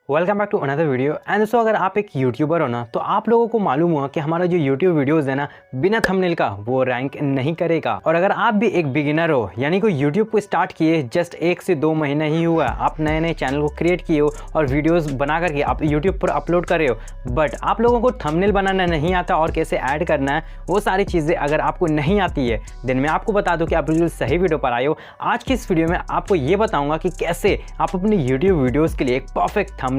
Welcome back to another video. And दोस्तों, अगर आप एक यूट्यूबर हो ना तो आप लोगों को मालूम हुआ कि हमारा जो यूट्यूब वीडियोस है ना बिना थंबनेल का वो रैंक नहीं करेगा। और अगर आप भी एक बिगिनर हो, यानी कि यूट्यूब को स्टार्ट किए जस्ट 1 से 2 महीना ही हुआ, आप नए नए चैनल को क्रिएट किए हो और वीडियोस बना करके आप यूट्यूब पर अपलोड कर रहे हो, बट आप लोगों को थंबनेल बनाना नहीं आता और कैसे ऐड करना है वो सारी चीज़ें अगर आपको नहीं आती है, देन मैं आपको बता दूं कि आप बिल्कुल सही वीडियो पर आए हो। आज की इस वीडियो में आपको ये बताऊंगा कि कैसे आप अपनी यूट्यूब वीडियोस के लिए एक परफेक्ट थंबनेल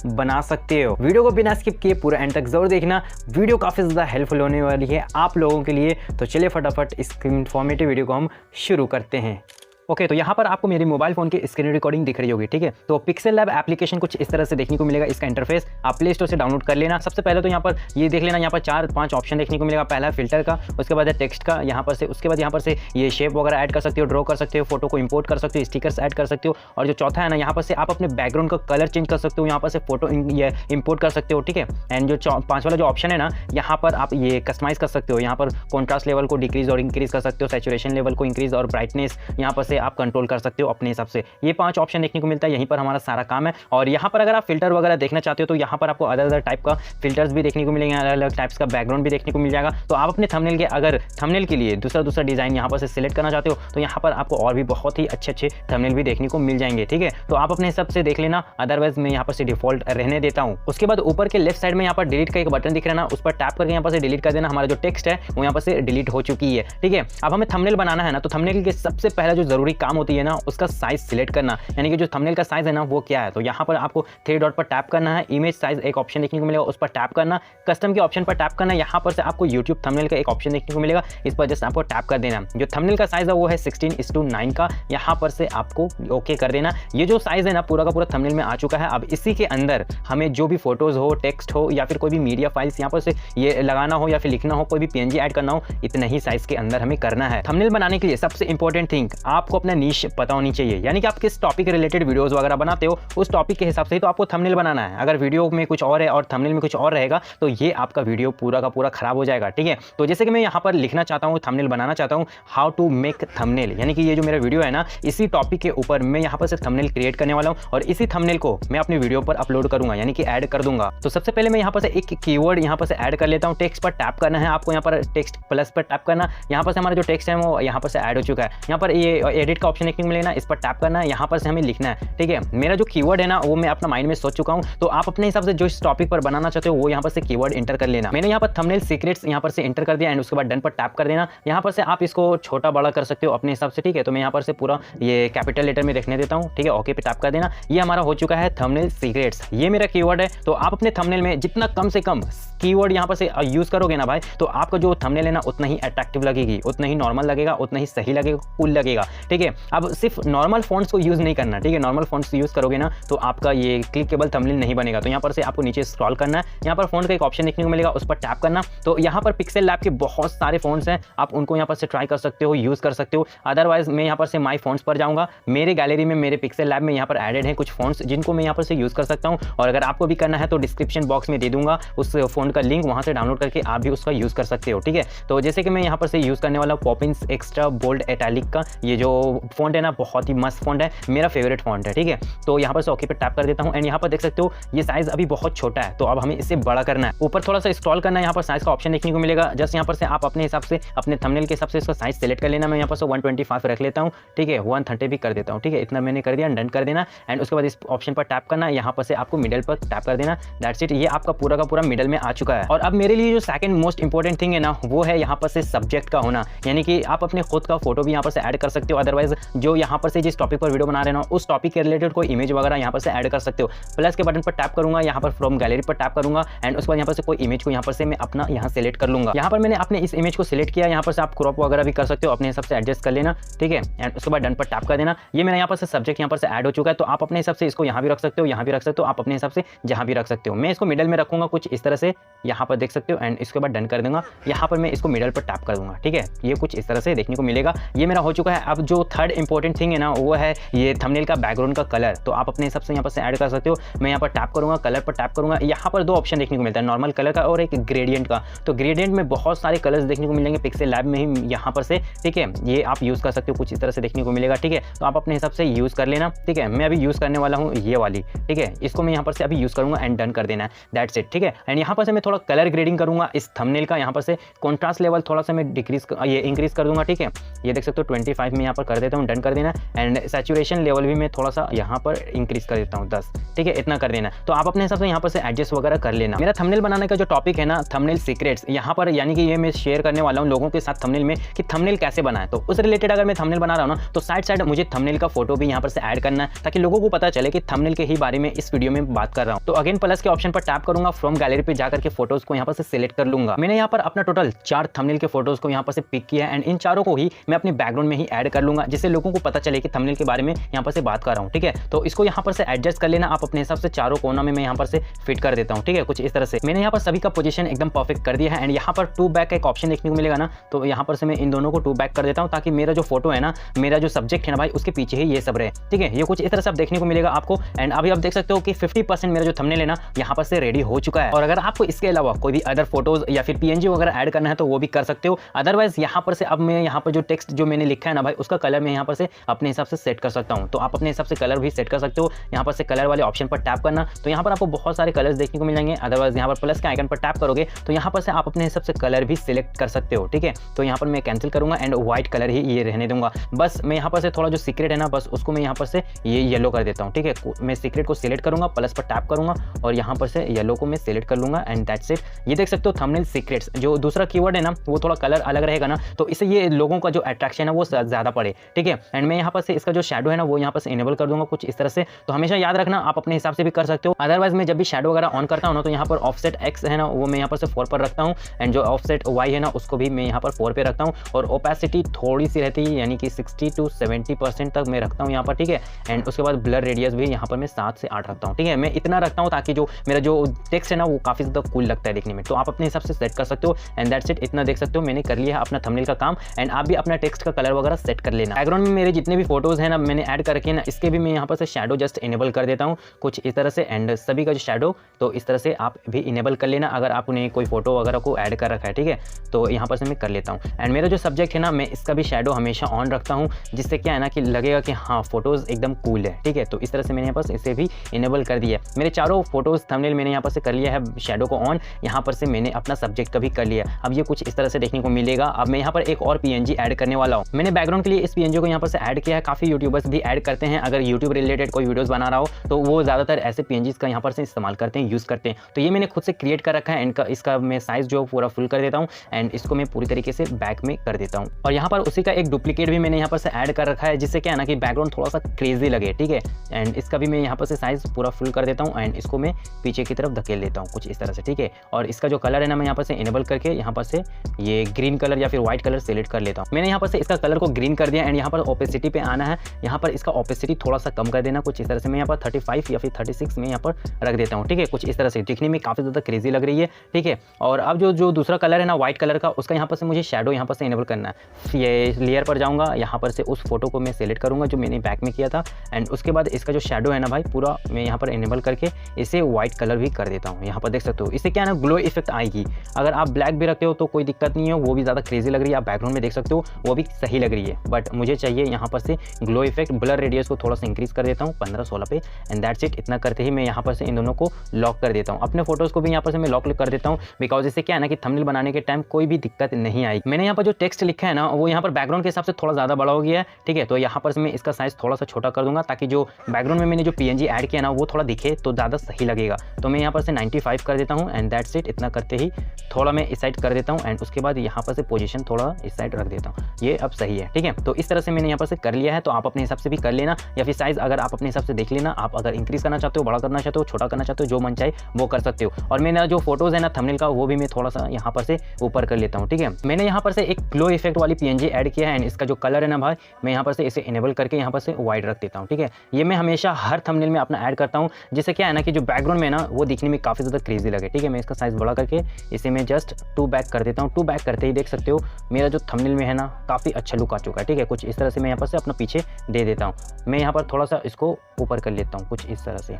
बना सकते हो। वीडियो को बिना स्किप किए पूरा एंड तक जरूर देखना, वीडियो काफी ज्यादा हेल्पफुल होने वाली है आप लोगों के लिए। तो चलिए फटाफट इस इंफॉर्मेटिव वीडियो को हम शुरू करते हैं। ओके, तो यहाँ पर आपको मेरी मोबाइल फोन की स्क्रीन रिकॉर्डिंग दिख रही होगी, ठीक है। तो पिक्सेल लैब एप्लीकेशन कुछ इस तरह से देखने को मिलेगा। इसका इंटरफेस आप प्ले स्टोर से डाउनलोड कर लेना। सबसे पहले तो यहाँ पर ये देख लेना, यहाँ पर 4-5 ऑप्शन देखने को मिलेगा। पहला फिल्टर का, उसके बाद है टेक्स्ट का, यहाँ पर से उसके बाद यहाँ पर से ये शेप वगैरह ऐड कर सकते हो, ड्रॉ कर सकते हो, फोटो को इंपोर्ट कर सकते हो, स्टिकर्स ऐड कर सकते हो। और जो चौथा है ना, यहाँ पर से आप अपने बैकग्राउंड का कलर चेंज कर सकते हो, यहाँ पर से फोटो इंपोर्ट कर सकते हो, ठीक है। एंड जो 5 वाला जो ऑप्शन है ना, यहाँ पर आप ये कस्टमाइज कर सकते हो। यहाँ पर कॉन्ट्रास्ट लेवल को डिक्रीज और इंक्रीज कर सकते हो, सैचुरेशन लेवल को इंक्रीज और ब्राइटनेस यहाँ पर से आप कंट्रोल कर सकते हो अपने हिसाब से। ये 5 ऑप्शन देखने को मिलता है, यहीं पर हमारा सारा काम है। और यहाँ पर अगर आप फिल्टर वगैरह देखना चाहते हो तो यहाँ पर आपको अलग टाइप का फिल्टर्स भी देखने को मिलेंगे, अलग अलग टाइप्स का बैकग्राउंड भी देखने को मिल जाएगा। तो आप अपने थंबनेल के अगर थंबनेल के लिए दूसरा डिजाइन यहाँ पर से सिलेक्ट करना चाहते हो तो यहाँ पर आपको और भी बहुत ही अच्छे थंबनेल भी देखने को मिल जाएंगे, ठीक है। तो आप अपने हिसाब से देख लेना, अदरवाइज मैं यहाँ पर से डिफॉल्ट रहने देता हूँ। उसके बाद ऊपर के लेफ्ट साइड में यहाँ पर डिलीट का एक बटन दिख रहा है ना, उस पर टैप करके यहाँ पर से डिलीट कर देना। हमारा जो टेक्स्ट है वो यहाँ पर से डिलीट हो चुकी है, ठीक है। अब हमें थंबनेल बनाना है ना, तो थंबनेल के सबसे पहला जो जरूरी काम होती है ना, उसका साइज सिलेक्ट करना, यानी कि जो थंबनेल का साइज है ना वो क्या है। तो यहाँ पर आपको 3 डॉट पर टैप करना है, इमेज साइज एक ऑप्शन देखने को मिलेगा, उस पर टैप करना, कस्टम के ऑप्शन पर टैप करना। यहाँ पर से आपको यूट्यूब थंबनेल का एक ऑप्शन देखने को मिलेगा, इस पर जस्ट आपको टैप कर देना। जो थंबनेल का साइज है वो है 16:9 का, यहाँ पर से आपको ओके कर देना। ये जो साइज है ना पूरा का पूरा थंबनेल में आ चुका है। अब इसी के अंदर हमें जो भी फोटोज हो, टेक्स्ट हो या फिर कोई भी मीडिया फाइल्स यहाँ पर से ये लगाना हो या फिर लिखना हो, कोई भी पीएनजी ऐड करना हो, इतने ही साइज के अंदर हमें करना है। थंबनेल बनाने के लिए सबसे इंपॉर्टेंट थिंग, आपको अपना नीश पता होनी चाहिए, यानी कि आप किस टॉपिक रिलेटेड वीडियोस वगैरह बनाते हो उस टॉपिक के हिसाब से ही तो आपको थंबनेल बनाना है। अगर वीडियो में कुछ और है और थंबनेल में कुछ और रहेगा तो ये आपका वीडियो पूरा का पूरा खराब हो जाएगा, ठीक है। तो जैसे कि मैं यहाँ पर लिखना चाहता हूँ, थंबनेल बनाना चाहता हूँ, हाउ टू मेक थंबनेल, यानी कि ये जो मेरा वीडियो है ना इसी टॉपिक के ऊपर मैं यहाँ पर से थंबनेल क्रिएट करने वाला हूँ और इसी थंबनेल को मैं अपनी वीडियो पर अपलोड करूंगा, यानी कि ऐड कर दूंगा। तो सबसे पहले मैं यहाँ पर से एक कीवर्ड यहाँ पर से ऐड कर लेता हूँ। टेक्स्ट पर टैप करना है आपको, यहाँ पर टेक्स्ट प्लस पर टैप करना। यहाँ पर से हमारा जो टेक्स्ट है वो यहाँ पर से ऐड हो चुका है। यहाँ पर ये एडिट का ऑप्शन देखने को मिलेगा, इस पर टैप करना है, यहाँ पर से हमें लिखना है, ठीक है। मेरा जो कीवर्ड है ना वो मैं अपना माइंड में सोच चुका हूं, तो आप अपने हिसाब से जो इस टॉपिक पर बनाना चाहते हो वो यहाँ पर से कीवर्ड एंटर कर लेना। मैंने यहाँ पर थंबनेल सीक्रेट्स यहाँ पर से एंटर कर दिया एंड उसके बाद डन पर टैप कर देना। यहाँ पर से आप इसको छोटा बड़ा कर सकते हो अपने हिसाब से, ठीक है। तो मैं यहाँ पर से पूरा ये कैपिटल लेटर में लिखने देता हूँ, ठीक है। ओके पे टैप कर देना। ये हमारा हो चुका है थंबनेल सीक्रेट्स, ये मेरा कीवर्ड है। तो आप अपने थंबनेल में जितना कम से कम कीवर्ड यहाँ पर से यूज करोगे ना भाई, तो आपका जो थंबनेल है ना उतना ही अट्रैक्टिव लगेगी, उतना ही नॉर्मल लगेगा, उतना ही सही लगेगा, कूल लगेगा, ठीक है। अब सिर्फ नॉर्मल फॉन्ट्स को यूज नहीं करना, ठीक है। नॉर्मल फॉन्ट्स यूज करोगे ना तो आपका ये क्लिकेबल थंबनेल नहीं बनेगा। तो यहाँ पर से आपको नीचे स्क्रॉल करना है, यहाँ पर फ़ॉन्ट का एक ऑप्शन देखने को मिलेगा, उस पर टैप करना। तो यहाँ पर पिक्सेल लैब के बहुत सारे फ़ॉन्ट्स हैं, आप उनको यहाँ पर से ट्राई कर सकते हो, यूज़ कर सकते हो। अदरवाइज मैं यहाँ पर से माई फ़ॉन्ट्स पर जाऊँगा, मेरे गैलरी में मेरे पिक्सेल लैब में यहाँ पर एडेड है कुछ फ़ॉन्ट्स जिनको मैं यहाँ पर से यूज़ कर सकता हूँ। और अगर आपको भी करना है तो डिस्क्रिप्शन बॉक्स में दे दूंगा उस फ़ॉन्ट का लिंक, वहाँ से डाउनलोड करके आप भी उसका यूज़ कर सकते हो, ठीक है। तो जैसे कि मैं यहाँ पर से यूज़ करने वाला पॉपिंस एक्स्ट्रा बोल्ड एटैलिक का ये जो फ़ॉन्ट है ना बहुत ही मस्त फ़ॉन्ट है, मेरा फेवरेट फ़ॉन्ट है, ठीक है। तो यहाँ पर से ओके पे टैप कर देता हूँ एंड यहाँ पर देख सकते हो ये साइज अभी बहुत छोटा है, तो अब हमें इसे बड़ा करना है। ऊपर थोड़ा सा स्क्रॉल करना है, यहाँ पर साइज का ऑप्शन देखने को मिलेगा। जस्ट यहाँ पर से आप अपने हिसाब से अपने थंबनेल के हिसाब से इसका साइज सेलेक्ट कर लेना। मैं यहाँ पर से 125 रख लेता हूँ, ठीक है। 130 भी कर देता हूँ, ठीक है। इतना मैंने कर दिया, डन कर देना एंड उसके बाद इस ऑप्शन पर टैप करना। यहाँ पर से आपको मिडल पर टैप कर देना, दैट्स इट। ये आपका पूरा का पूरा मिडल में आ चुका है। और अब मेरे लिए जो सेकंड मोस्ट इंपॉर्टेंट थिंग है ना वो है यहाँ पर से सब्जेक्ट का होना, यानी कि आप अपने खुद का फोटो भी यहाँ पर से ऐड कर सकते हो। अदरवाइज जो यहाँ पर से जिस टॉपिक पर वीडियो बना रहे हो उस टॉपिक के रिलेटेड कोई इमेज वगैरह यहाँ पर से ऐड कर सकते हो। प्लस के बटन पर टैप करूंगा, यहाँ पर फ्रॉम गैलरी पर टैप करूंगा एंड उसके बाद यहाँ पर से कोई इमेज को यहाँ पर से मैं अपना यहाँ सेलेक्ट कर लूंगा। यहाँ पर मैंने अपने इस इमेज को सिलेक्ट किया, यहाँ पर से आप क्रॉप वगैरह भी कर सकते हो, अपने हिसाब से एडजस्ट कर लेना, ठीक है। एंड उसके बाद डन पर टैप कर देना। ये मेरा यहाँ पर से सब्जेक्ट यहाँ पर से ऐड हो चुका है। तो आप अपने हिसाब से इसको यहाँ भी रख सकते हो, यहाँ भी रख सकते हो, आप अपने हिसाब से जहाँ भी रख सकते हो। मैं इसको मिडल में रखूंगा कुछ इस तरह से, यहाँ पर देख सकते हो एंड इसके बाद डन कर दूंगा। यहाँ पर मैं इसको मिडल पर टैप कर दूंगा, ठीक है। ये कुछ इस तरह से देखने को मिलेगा। ये मेरा हो चुका है। अब जो जो थर्ड इंपॉर्टेंट थिंग है ना वो है ये थंबनेल का बैकग्राउंड का कलर। तो आप अपने हिसाब से यहाँ पर से ऐड कर सकते हो। मैं यहाँ पर टैप करूँगा, कलर पर टैप करूँगा, यहाँ पर दो ऑप्शन देखने को मिलता है, नॉर्मल कलर का और एक ग्रेडियंट का। तो ग्रेडियंट में बहुत सारे कलर्स देखने को मिलेंगे पिक्सेल लैब में ही यहाँ पर से, ठीक है। ये आप यूज़ कर सकते हो, कुछ इस तरह से देखने को मिलेगा, ठीक है। तो आप अपने हिसाब से यूज़ कर लेना, ठीक है। मैं अभी यूज़ करने वाला हूँ ये वाली, ठीक है। इसको मैं यहाँ पर से अभी यूज़ करूँगा एंड डन कर देना है, दैट्स इट, ठीक है। एंड यहाँ पर से मैं थोड़ा कलर ग्रेडिंग करूँगा इस थंबनेल का। यहाँ पर से कॉन्ट्रास्ट लेवल थोड़ा सा मैं इंक्रीज कर दूंगा, ठीक है। ये देख सकते हो 25 में यहाँ पर कर देता हूँ, डन कर देना। एंड सैचुरेशन लेवल भी मैं थोड़ा सा यहाँ पर इंक्रीज कर देता हूँ 10, ठीक है। इतना कर देना। तो आप अपने हिसाब से यहाँ पर से एडजस्ट वगैरह कर लेना। मेरा थंबनेल बनाने का जो टॉपिक है ना, थंबनेल सीक्रेट्स, यहाँ पर यानी कि ये मैं शेयर करने वाला हूँ लोगों के साथ थंबनेल में कि थंबनेल कैसे बनाए। तो उस रिलेटेड अगर मैं थंबनेल बना रहा हूँ ना तो साइड मुझे थंबनेल का फोटो भी यहाँ पर से ऐड करना है ताकि लोगों को पता चले कि थंबनेल के ही बारे में इस वीडियो में बात कर रहा हूँ। तो अगेन प्लस के ऑप्शन पर टैप करूंगा, फ्रॉम गैलरी पे जाकर के फोटोज को यहाँ पर से सिलेक्ट कर लूंगा। मैंने यहाँ पर अपना टोटल 4 थंबनेल के फोटोज को यहाँ पर से पिक किया है एंड इन चारों को ही मैं अपने बैकग्राउंड में ही ऐड कर लूंगा जिससे लोगों को पता चले कि थंबनेल के बारे में यहाँ पर से बात कर रहा हूँ, ठीक है। तो इसको यहाँ पर से एडजस्ट कर लेना आप अपने हिसाब से। चारों कोना में मैं यहाँ पर से फिट कर देता हूँ, ठीक है, कुछ इस तरह से। मैंने यहाँ पर सभी का पोजीशन एकदम परफेक्ट कर दिया है एंड यहाँ पर टू बैक का एक ऑप्शन देखने को मिलेगा ना, तो यहाँ पर से मैं इन दोनों को टू बैक कर देता हूँ ताकि मेरा जो फोटो है ना, मेरा जो सब्जेक्ट है ना भाई, उसके पीछे ही ये सब रहे, ठीक है। ये कुछ इस तरह से देखने को मिलेगा आपको। एंड अभी आप देख सकते हो कि 50% मेरा जो थंबनेल है ना यहाँ पर से रेडी हो चुका है। और अगर आपको इसके अलावा कोई भी अदर फोटोज या फिर पीएनजी वगैरह ऐड करना है तो वो भी कर सकते हो। अदरवाइज यहाँ पर से अब मैं यहाँ पर जो टेक्स्ट जो मैंने लिखा है ना भाई, उसका कलर मैं यहाँ पर से अपने हिसाब से सेट कर सकता हूँ। तो आप अपने हिसाब से कलर भी सेट कर सकते हो। यहाँ पर से कलर वाले ऑप्शन पर टैप करना, तो यहाँ पर आपको बहुत सारे कलर्स देखने को मिलेंगे। अदरवाइज यहाँ पर प्लस के आइकन पर टैप करोगे तो यहाँ पर से आप अपने हिसाब से कलर भी सिलेक्ट कर सकते हो, ठीक है। तो यहाँ पर मैं कैंसिल करूंगा एंड व्हाइट कलर ही ये रहने दूंगा। बस मैं यहाँ पर से थोड़ा जो सीक्रेट है ना, बस उसको मैं यहाँ पर से ये येलो कर देता हूँ, ठीक है। मैं सीक्रेट को सिलेक्ट करूंगा, प्लस पर टैप करूंगा और यहाँ पर से येलो को मैं सिलेक्ट कर लूंगा एंड दैट्स इट। ये देख सकते हो थंबनेल सीक्रेट्स, जो दूसरा कीवर्ड है ना वो थोड़ा कलर अलग रहेगा ना, तो इससे ये लोगों का जो अट्रैक्शन है वो ज़्यादा पड़े, ठीक है। एंड मैं यहाँ पर से इसका जो शैडो है ना वो यहाँ पर से इनेबल कर दूंगा कुछ इस तरह से। तो हमेशा याद रखना आप अपने हिसाब से भी कर सकते हो। अदरवाइज मैं जब भी शैडो वगैरह ऑन करता हूँ ना तो यहाँ पर ऑफसेट एक्स है ना वो मैं यहाँ पर से 4 पर रखता हूँ एंड जो ऑफसेट वाई है ना उसको भी मैं यहाँ पर 4 पे रखता हूँ। और ओपेसिटी थोड़ी सी रहती है यानी कि 60 to 70% तक मैं रखता हूँ यहाँ पर, ठीक है। एंड उसके बाद ब्लर रेडियस भी यहाँ पर मैं 7 से 8 रखता हूँ, ठीक है। मैं इतना रखता हूँ ताकि जो मेरा जो टेक्स्ट है ना वो काफ़ी ज़्यादा कूल लगता है देखने में। तो आप अपने हिसाब से सेट कर सकते हो एंड दैट्स इट। इतना देख सकते हो मैंने कर लिया है अपना थंबनेल का काम एंड आप भी अपना टेक्स्ट का कलर वगैरह सेट कर लेना। बैकग्राउंड में मेरे जितने भी फोटोज है ना मैंने ऐड करके ना, इसके भी मैं यहाँ पर से शैडो जस्ट इनेबल कर देता हूँ कुछ इस तरह से। एंड सभी का जो शैडो तो इस तरह से आप भी इनेबल कर लेना अगर आपने कोई फोटो वगैरह को ऐड कर रखा है, ठीक है। तो यहाँ पर से मैं कर लेता हूँ। एंड मेरा जो सब्जेक्ट है ना मैं इसका भी शैडो हमेशा ऑन रखता हूँ जिससे क्या है ना कि लगेगा कि हाँ फोटोज एकदम कूल है, ठीक है। तो इस तरह से मैंने यहाँ पर इसे भी इनेबल कर दिया है। मेरे चारों फोटोज थंबनेल मैंने यहाँ पर से कर लिया है शैडो को ऑन। यहाँ पर से मैंने अपना सब्जेक्ट का भी कर लिया। अब ये कुछ इस तरह से देखने को मिलेगा। अब मैं यहाँ पर एक और पीएनजी ऐड करने वाला हूँ। मैंने बैकग्राउंड के लिए इस पीएनजी को यहाँ पर से ऐड किया है। काफ़ी यूट्यूबर्स भी ऐड करते हैं। अगर यूट्यूब रिलेटेड कोई वीडियोस बना रहा हो तो वो ज़्यादातर ऐसे पीएनजीज का यहाँ पर से इस्तेमाल करते हैं, यूज़ करते हैं। तो ये मैंने खुद से क्रिएट कर रखा है एंड इसका मैं साइज़ जो पूरा फुल कर देता हूँ एंड इसको मैं पूरी तरीके से बैक में कर देता हूँ। और यहाँ पर उसी का एक डुप्लीकेट भी मैंने यहाँ पर से ऐड कर रखा है जिससे क्या है ना कि बैकग्राउंड थोड़ा सा क्रेजी लगे, ठीक है। एंड इसका भी मैं यहाँ पर से साइज़ पूरा फुल कर देता हूँ एंड इसको मैं पीछे की तरफ धकेल देता हूँ कुछ इस तरह से, ठीक है। और इसका जो कलर है ना मैं यहाँ पर से इनेबल करके यहाँ पर से ये ग्रीन कलर या फिर व्हाइट कलर सेलेक्ट कर लेता हूँ। मैंने यहाँ पर से इसका कलर को ग्रीन कर दिया एंड यहाँ पर ओपेसिटी पे आना है। यहाँ पर इसका ओपेसिटी थोड़ा सा कम कर देना कुछ इस तरह से। मैं यहाँ पर 35 या फिर 36 में यहाँ पर रख देता हूँ, ठीक है, कुछ इस तरह से। दिखने में काफ़ी ज़्यादा क्रेजी लग रही है, ठीक है। और अब जो दूसरा कलर है ना व्हाइट कलर का, उसका यहाँ पर से मुझे शैडो यहाँ पर से इनेबल करना है। ये लेयर पर जाऊँगा, यहाँ पर से उस फोटो को मैं सेलेक्ट करूँगा जो मैंने बैक में किया था एंड उसके बाद इसका जो शैडो है ना भाई पूरा मैं यहाँ पर इनेबल करके इसे व्हाइट कलर भी कर देता हूँ। यहाँ पर देख सकते हो इससे क्या है ना ग्लो इफेक्ट आएगी। अगर आप ब्लैक भी रखते हो तो कोई दिक्कत नहीं है, वो भी ज़्यादा क्रेजी लग रही है। आप बैकग्राउंड में देख सकते हो वो भी सही लग रही है, बट मुझे चाहिए यहाँ पर से ग्लो इफेक्ट। ब्लर रेडियस को थोड़ा सा इंक्रीज कर देता हूँ 15-16 पे एंड दैट्स इट। इतना करते ही मैं यहाँ पर से इन दोनों को लॉक कर देता हूँ। अपने फोटोज़ को भी यहाँ पर से मैं लॉक कर देता हूँ बिकॉज इससे क्या है ना कि थंबनेल बनाने के टाइम कोई भी दिक्कत नहीं आएगी। मैंने यहाँ पर जो टेक्स्ट लिखा है ना वो यहाँ पर बैकग्राउंड के हिसाब से थोड़ा ज़्यादा बड़ा हो गया है, ठीक है। तो यहाँ पर से मैं इसका साइज़ थोड़ा सा छोटा कर दूंगा ताकि जो बैकग्राउंड में मैंने जो पीएनजी ऐड किया ना वो थोड़ा दिखे तो ज़्यादा सही लगेगा। तो मैं यहाँ पर से 95 कर देता हूँ एंड दैट्स इट। इतना करते ही थोड़ा मैं इस साइड कर देता हूँ एंड उसके बाद यहाँ पर से पोजीशन थोड़ा इस साइड रख देता हूँ। ये अब सही है, ठीक है। तो इस तरह से मैंने यहाँ पर से कर लिया है। तो आप अपने हिसाब से भी कर लेना या फिर साइज़ अगर आप अपने हिसाब से देख लेना। आप अगर इंक्रीज करना चाहते हो, बड़ा करना चाहते हो, छोटा करना चाहते हो, जो मन चाहे वो कर सकते हो। और मैंने जो फोटोज़ है ना थंबनेल का वो भी मैं थोड़ा सा यहाँ पर से ऊपर कर लेता हूँ, ठीक है। मैंने यहाँ पर से एक ग्लो इफेक्ट वाली पीएनजी ऐड किया है एंड इसका जो कलर है ना भाई मैं यहाँ पर से इसे इनेबल करके यहाँ पर से वाइट रख देता हूँ, ठीक है। ये मैं हमेशा हर थंबनेल में अपना ऐड करता हूँ जिससे क्या है ना कि जो बैकग्राउंड में ना वो दिखने में काफ़ी ज़्यादा क्रेजी लगे, ठीक है। मैं इसका साइज़ बड़ा करके इसे मैं जस्ट 2 बैक कर देता हूँ। 2 बैक करते ही देख सकते हो मेरा जो थंबनेल में है ना काफ़ी अच्छा लुक आ चुका है, ठीक है। कुछ इस तरह से मैं यहाँ पर से अपना पीछे दे देता हूँ। मैं यहाँ पर थोड़ा सा इसको ऊपर कर लेता हूँ कुछ इस तरह से।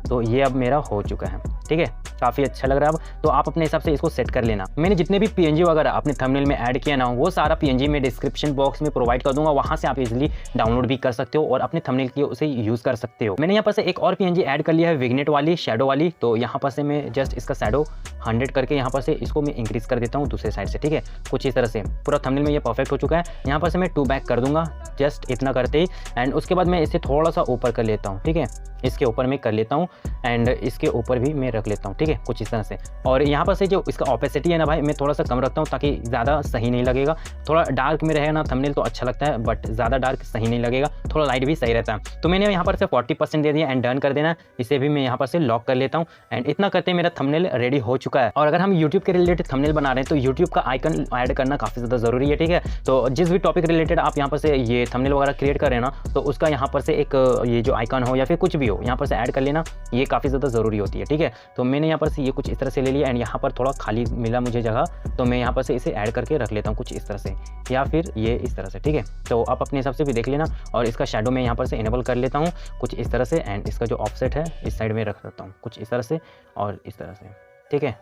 तो ये अब मेरा हो चुका है, ठीक है, काफ़ी अच्छा लग रहा है अब। तो आप अपने हिसाब से इसको सेट कर लेना। मैंने जितने भी पीएनजी वगैरह अपने थंबनेल में ऐड किया ना, वो सारा पीएनजी मैं डिस्क्रिप्शन बॉक्स में प्रोवाइड कर दूंगा, वहाँ से आप इजीली डाउनलोड भी कर सकते हो और अपने थंबनेल के उसे यूज़ कर सकते हो। मैंने यहाँ पर से एक और पीएनजी ऐड कर लिया है, विग्नेट वाली, शैडो वाली। तो यहाँ पर से मैं जस्ट इसका शैडो 100 करके यहाँ पर से इसको मैं इंक्रीज़ कर देता हूँ दूसरे साइड से, ठीक है, कुछ इस तरह से। पूरा थंबनेल में ये परफेक्ट हो चुका है। यहाँ पर से मैं 2 बैक कर दूंगा जस्ट इतना करते ही, एंड उसके बाद मैं इसे थोड़ा सा ऊपर कर लेता हूँ, ठीक है, इसके ऊपर मैं कर लेता हूँ एंड इसके ऊपर भी मैं रख लेता हूँ, ठीक है, कुछ इस तरह से। और यहाँ पर से जो इसका ऑपेसिटी है ना भाई, मैं थोड़ा सा कम रखता हूँ ताकि ज़्यादा सही नहीं लगेगा। थोड़ा डार्क में रहेगा ना थंबनेल तो अच्छा लगता है, बट ज़्यादा डार्क सही नहीं लगेगा, थोड़ा लाइट भी सही रहता है। तो मैंने यहाँ पर से 40% दे दिया एंड डन कर देना। इसे भी मैं यहाँ पर से लॉक कर लेता हूँ एंड इतना करते मेरा थंबनेल रेडी हो चुका है। और अगर हम यूट्यूब के रिलेटेड थंबनेल बना रहे हैं तो यूट्यूब का आइकन ऐड करना काफ़ी ज़्यादा ज़रूरी है, ठीक है। तो जिस भी टॉपिक रिलेटेड आप यहाँ पर से ये थंबनेल वगैरह क्रिएट कर रहे हैं ना, तो उसका यहाँ पर से एक ये जो आइकन हो या फिर कुछ भी हो, यहाँ पर से ऐड कर लेना, ये काफ़ी ज़्यादा ज़रूरी होती है, ठीक है। तो मैंने यहाँ पर से ये कुछ इस तरह से ले लिया एंड यहाँ पर थोड़ा खाली मिला मुझे जगह, तो मैं यहाँ पर से इसे ऐड करके रख लेता हूँ कुछ इस तरह से, या फिर ये इस तरह से, ठीक है। तो आप अपने हिसाब से भी देख लेना। और इसका शैडो मैं यहाँ पर से इनेबल कर लेता हूँ कुछ इस तरह से, एंड इसका जो ऑफसेट है इस साइड में रख देता हूँ कुछ इस तरह से और इस तरह से, ठीक है,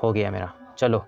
हो गया मेरा। चलो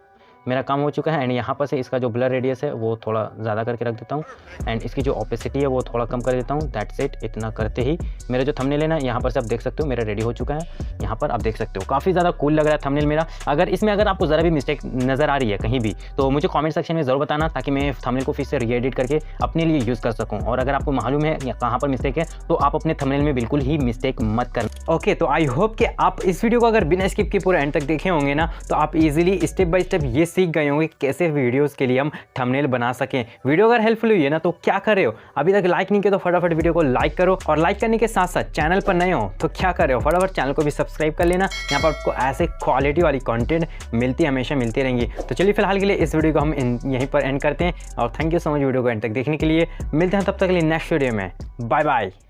मेरा काम हो चुका है। एंड यहाँ पर से इसका जो ब्लर रेडियस है वो थोड़ा ज़्यादा करके रख देता हूँ एंड इसकी जो ऑपेसिटी है वो थोड़ा कम कर देता हूँ। That's it. इतना करते ही मेरा जो थंबनेल है ना, यहाँ पर से आप देख सकते हो मेरा रेडी हो चुका है। यहाँ पर आप देख सकते हो काफ़ी ज़्यादा कूल लग रहा है थंबनेल मेरा। अगर आपको ज़रा भी मिस्टेक नज़र आ रही है कहीं भी, तो मुझे कॉमेंट सेक्शन में ज़रूर बताना ताकि मैं थंबनेल को फिर से रीएडिट करके अपने लिए यूज़ कर सकूँ। और अगर आपको मालूम है कहाँ पर मिस्टेक है तो आप अपने थंबनेल में बिल्कुल ही मिस्टेक मत करना। ओके, तो आई होप कि आप इस वीडियो को अगर बिना स्किप के पूरा एंड तक देखे होंगे ना, तो आप इजीली स्टेप बाय स्टेप ये सीख गए होंगे कैसे वीडियोस के लिए हम थंबनेल बना सकें। वीडियो अगर हेल्पफुल हुई है ना, तो क्या कर रहे हो, अभी तक लाइक नहीं किया तो फटाफट वीडियो को लाइक करो। और लाइक करने के साथ साथ चैनल पर नए हो तो क्या कर रहे हो, फटाफट चैनल को भी सब्सक्राइब कर लेना। यहाँ पर आपको ऐसे क्वालिटी वाली कंटेंट हमेशा मिलती रहेंगी। तो चलिए फिलहाल के लिए इस वीडियो को हम यहीं पर एंड करते हैं और thank you so much video को एंड तक देखने के लिए। मिलते हैं तब तक के लिए नेक्स्ट वीडियो में। Bye bye.